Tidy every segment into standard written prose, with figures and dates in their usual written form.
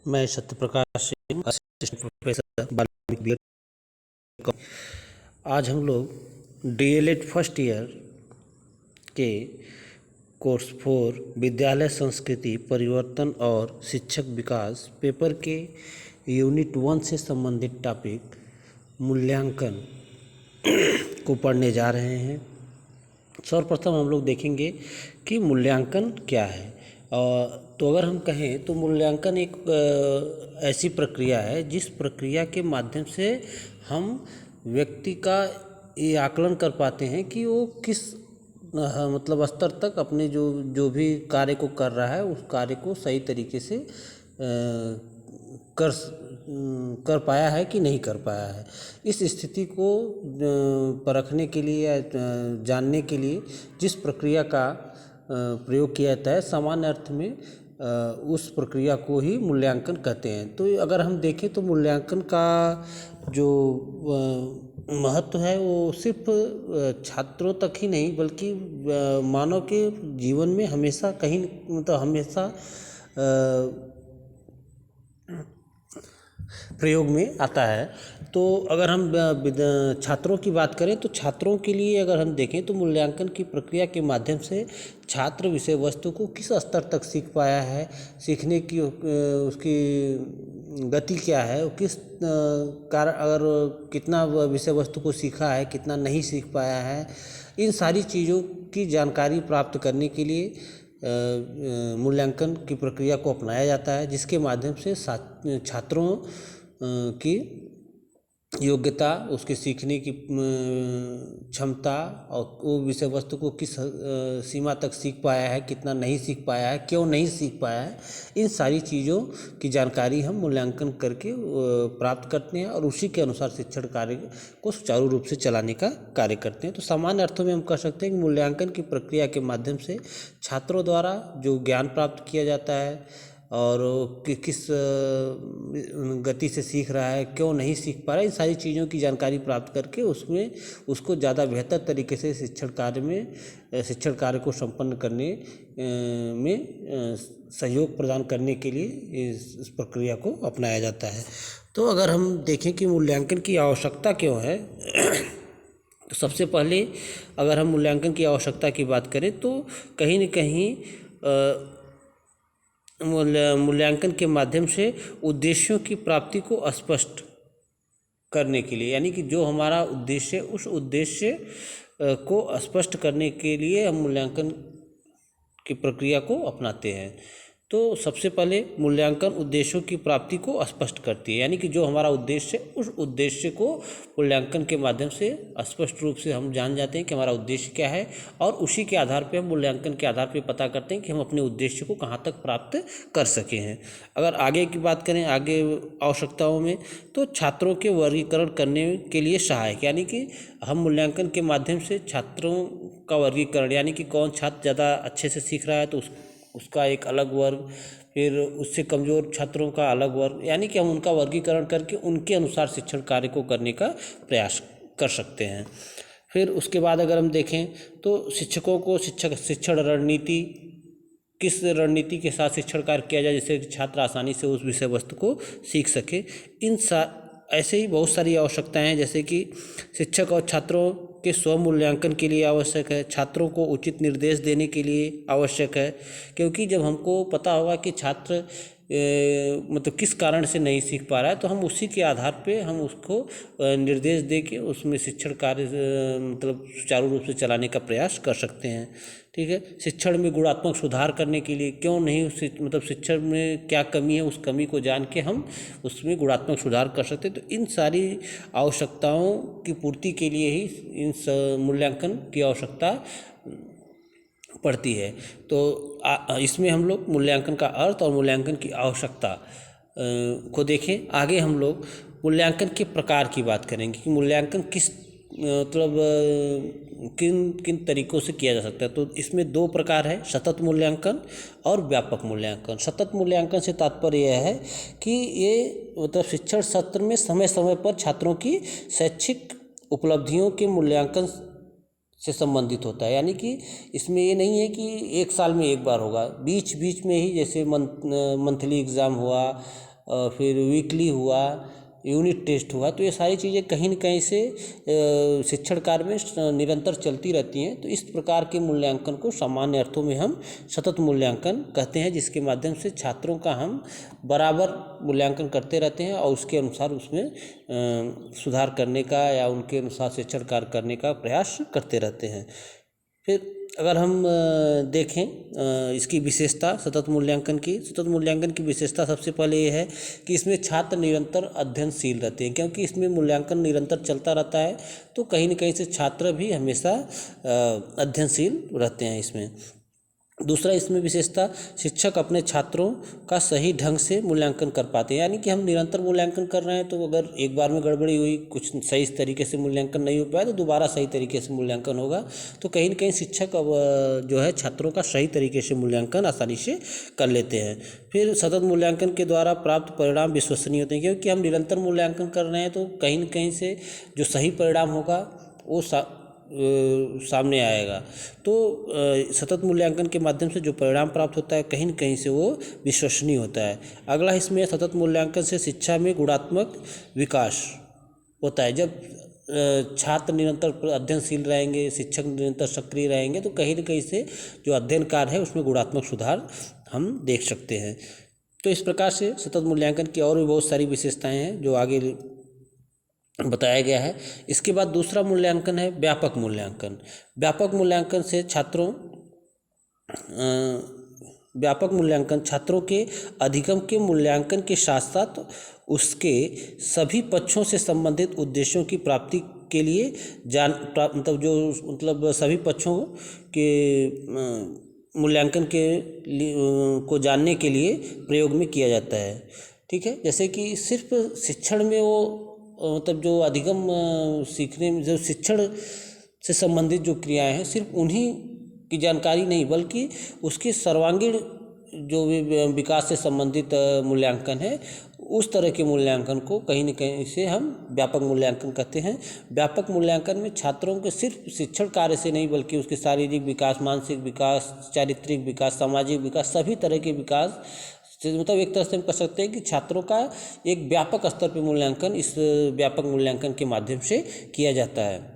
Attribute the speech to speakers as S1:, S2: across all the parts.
S1: मैं Satyaprakash Singh, assistant professor Valmiki BEd। आज हम लोग DLED फर्स्ट ईयर के कोर्स 4 विद्यालय संस्कृति परिवर्तन और शिक्षक विकास पेपर के यूनिट 1 से संबंधित टॉपिक मूल्यांकन को पढ़ने जा रहे हैं। सर्वप्रथम हम लोग देखेंगे कि मूल्यांकन क्या है। तो अगर हम कहें तो मूल्यांकन एक ऐसी प्रक्रिया है जिस प्रक्रिया के माध्यम से हम व्यक्ति का ये आकलन कर पाते हैं कि वो किस मतलब स्तर तक अपने जो भी कार्य को कर रहा है उस कार्य को सही तरीके से कर पाया है कि नहीं कर पाया है। इस स्थिति को परखने के लिए या जानने के लिए जिस प्रक्रिया का प्रयोग किया जाता है, सामान्य अर्थ में उस प्रक्रिया को ही मूल्यांकन कहते हैं। तो अगर हम देखें तो मूल्यांकन का जो महत्व है वो सिर्फ छात्रों तक ही नहीं बल्कि मानव के जीवन में हमेशा कहीं मतलब हमेशा प्रयोग में आता है। तो अगर हम छात्रों की बात करें तो छात्रों के लिए अगर हम देखें तो मूल्यांकन की प्रक्रिया के माध्यम से छात्र विषय वस्तु को किस स्तर तक सीख पाया है, सीखने की उसकी गति क्या है, किस कारण अगर कितना विषय वस्तु को सीखा है, कितना नहीं सीख पाया है, इन सारी चीज़ों की जानकारी प्राप्त करने के लिए मूल्यांकन की प्रक्रिया को अपनाया जाता है, जिसके माध्यम से छात्रों की योग्यता, उसके सीखने की क्षमता और वो विषय वस्तु को किस सीमा तक सीख पाया है, कितना नहीं सीख पाया है, क्यों नहीं सीख पाया है, इन सारी चीज़ों की जानकारी हम मूल्यांकन करके प्राप्त करते हैं और उसी के अनुसार शिक्षण कार्य को सुचारू रूप से चलाने का कार्य करते हैं। तो सामान्य अर्थों में हम कह सकते हैं कि मूल्यांकन की प्रक्रिया के माध्यम से छात्रों द्वारा जो ज्ञान प्राप्त किया जाता है और किस गति से सीख रहा है, क्यों नहीं सीख पा रहा है, इन सारी चीज़ों की जानकारी प्राप्त करके उसको ज़्यादा बेहतर तरीके से शिक्षण कार्य को संपन्न करने में सहयोग प्रदान करने के लिए इस प्रक्रिया को अपनाया जाता है। तो अगर हम देखें कि मूल्यांकन की आवश्यकता क्यों है तो सबसे पहले अगर हम मूल्यांकन की आवश्यकता की बात करें तो कहीं न कहीं मूल्यांकन के माध्यम से उद्देश्यों की प्राप्ति को स्पष्ट करने के लिए, यानी कि जो हमारा उद्देश्य उस उद्देश्य को स्पष्ट करने के लिए हम मूल्यांकन की प्रक्रिया को अपनाते हैं। तो सबसे पहले मूल्यांकन उद्देश्यों की प्राप्ति को स्पष्ट करती है, यानी कि जो हमारा उद्देश्य उस उद्देश्य को मूल्यांकन के माध्यम से स्पष्ट रूप से हम जान जाते हैं कि हमारा उद्देश्य क्या है और उसी के आधार पर हम मूल्यांकन के आधार पर पता करते हैं कि हम अपने उद्देश्य को कहाँ तक प्राप्त कर सके हैं। अगर आगे की बात करें, आगे आवश्यकताओं में, तो छात्रों के वर्गीकरण करने के लिए सहायक, यानी कि हम मूल्यांकन के माध्यम से छात्रों का वर्गीकरण, यानी कि कौन छात्र ज़्यादा अच्छे से सीख रहा है तो उसका एक अलग वर्ग, फिर उससे कमज़ोर छात्रों का अलग वर्ग, यानी कि हम उनका वर्गीकरण करके उनके अनुसार शिक्षण कार्य को करने का प्रयास कर सकते हैं। फिर उसके बाद अगर हम देखें तो शिक्षकों को शिक्षण रणनीति, किस रणनीति के साथ शिक्षण कार्य किया जाए जिससे छात्र आसानी से उस विषय वस्तु को सीख सके। ऐसे ही बहुत सारी आवश्यकताएं हैं, जैसे कि शिक्षक और छात्रों के स्व मूल्यांकन के लिए आवश्यक है, छात्रों को उचित निर्देश देने के लिए आवश्यक है, क्योंकि जब हमको पता होगा कि छात्र मतलब किस कारण से नहीं सीख पा रहा है तो हम उसी के आधार पे हम उसको निर्देश दे के उसमें शिक्षण कार्य मतलब सुचारू रूप से चलाने का प्रयास कर सकते हैं। ठीक है। शिक्षण में गुणात्मक सुधार करने के लिए क्यों नहीं मतलब शिक्षण में क्या कमी है, उस कमी को जान के हम उसमें गुणात्मक सुधार कर सकते हैं। तो इन सारी आवश्यकताओं की पूर्ति के लिए ही इन मूल्यांकन की आवश्यकता पड़ती है। तो इसमें हम लोग मूल्यांकन का अर्थ और मूल्यांकन की आवश्यकता को देखें। आगे हम लोग मूल्यांकन के प्रकार की बात करेंगे कि मूल्यांकन किस मतलब किन किन तरीक़ों से किया जा सकता है। तो इसमें 2 प्रकार है, सतत मूल्यांकन और व्यापक मूल्यांकन। सतत मूल्यांकन से तात्पर्य यह है कि ये मतलब शिक्षण सत्र में समय समय पर छात्रों की शैक्षिक उपलब्धियों के मूल्यांकन से संबंधित होता है, यानी कि इसमें ये नहीं है कि 1 साल में एक बार होगा, बीच बीच में ही, जैसे मंथली एग्ज़ाम हुआ फिर वीकली हुआ, यूनिट टेस्ट हुआ, तो ये सारी चीज़ें कहीं न कहीं से शिक्षण कार्य में निरंतर चलती रहती हैं। तो इस प्रकार के मूल्यांकन को सामान्य अर्थों में हम सतत मूल्यांकन कहते हैं, जिसके माध्यम से छात्रों का हम बराबर मूल्यांकन करते रहते हैं और उसके अनुसार उसमें सुधार करने का या उनके अनुसार शिक्षण कार्य करने का प्रयास करते रहते हैं। फिर अगर हम देखें इसकी विशेषता सतत मूल्यांकन की विशेषता सबसे पहले ये है कि इसमें छात्र निरंतर अध्ययनशील रहते हैं, क्योंकि इसमें मूल्यांकन निरंतर चलता रहता है, तो कहीं न कहीं से छात्र भी हमेशा अध्ययनशील रहते हैं इसमें। दूसरा इसमें विशेषता, शिक्षक अपने छात्रों का सही ढंग से मूल्यांकन कर पाते हैं, यानी कि हम निरंतर मूल्यांकन कर रहे हैं, तो अगर एक बार में गड़बड़ी हुई, कुछ सही तरीके से मूल्यांकन नहीं हो पाया, तो दोबारा सही तरीके से मूल्यांकन होगा। तो कहीं न कहीं शिक्षक अब जो है छात्रों का सही तरीके से मूल्यांकन आसानी से कर लेते हैं। फिर सतत मूल्यांकन के द्वारा प्राप्त परिणाम विश्वसनीय होते हैं, क्योंकि हम निरंतर मूल्यांकन कर रहे हैं, तो कहीं न कहीं से जो सही परिणाम होगा वो सामने आएगा। तो सतत मूल्यांकन के माध्यम से जो परिणाम प्राप्त होता है कहीं न कहीं से वो विश्वसनीय होता है। अगला इसमें सतत मूल्यांकन से शिक्षा में गुणात्मक विकास होता है। जब छात्र निरंतर अध्ययनशील रहेंगे, शिक्षक निरंतर सक्रिय रहेंगे, तो कहीं न कहीं से जो अध्ययन कार्य है उसमें गुणात्मक सुधार हम देख सकते हैं। तो इस प्रकार से सतत मूल्यांकन की और भी बहुत सारी विशेषताएँ हैं जो आगे बताया गया है। इसके बाद दूसरा मूल्यांकन है व्यापक मूल्यांकन। व्यापक मूल्यांकन छात्रों के अधिगम के मूल्यांकन के साथ साथ उसके सभी पक्षों से संबंधित उद्देश्यों की प्राप्ति के लिए सभी पक्षों के मूल्यांकन को जानने के लिए प्रयोग में किया जाता है। ठीक है, जैसे कि सिर्फ शिक्षण में वो जो अधिगम सीखने में जो शिक्षण से संबंधित जो क्रियाएं हैं, सिर्फ उन्हीं की जानकारी नहीं, बल्कि उसके सर्वांगीण जो भी विकास से संबंधित मूल्यांकन है, उस तरह के मूल्यांकन को कहीं न कहीं से हम व्यापक मूल्यांकन कहते हैं। व्यापक मूल्यांकन में छात्रों के सिर्फ शिक्षण कार्य से नहीं, बल्कि उसके शारीरिक विकास, मानसिक विकास, चारित्रिक विकास, सामाजिक विकास, सभी तरह के विकास, मतलब एक तरह से हम कह सकते हैं कि छात्रों का एक व्यापक स्तर पर मूल्यांकन इस व्यापक मूल्यांकन के माध्यम से किया जाता है।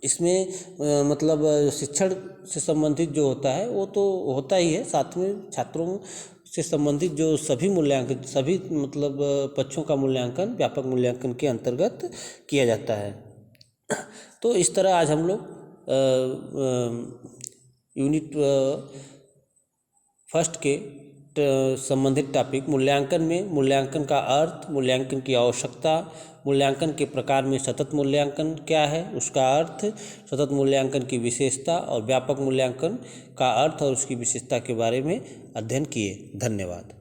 S1: इसमें मतलब शिक्षण से संबंधित जो होता है वो तो होता ही है, साथ में छात्रों से संबंधित जो सभी मूल्यांकन, सभी मतलब पक्षों का मूल्यांकन व्यापक मूल्यांकन के अंतर्गत किया जाता है। तो इस तरह आज हम लोग यूनिट फर्स्ट के संबंधित टॉपिक मूल्यांकन में मूल्यांकन का अर्थ, मूल्यांकन की आवश्यकता, मूल्यांकन के प्रकार में सतत मूल्यांकन क्या है, उसका अर्थ, सतत मूल्यांकन की विशेषता और व्यापक मूल्यांकन का अर्थ और उसकी विशेषता के बारे में अध्ययन किए। धन्यवाद।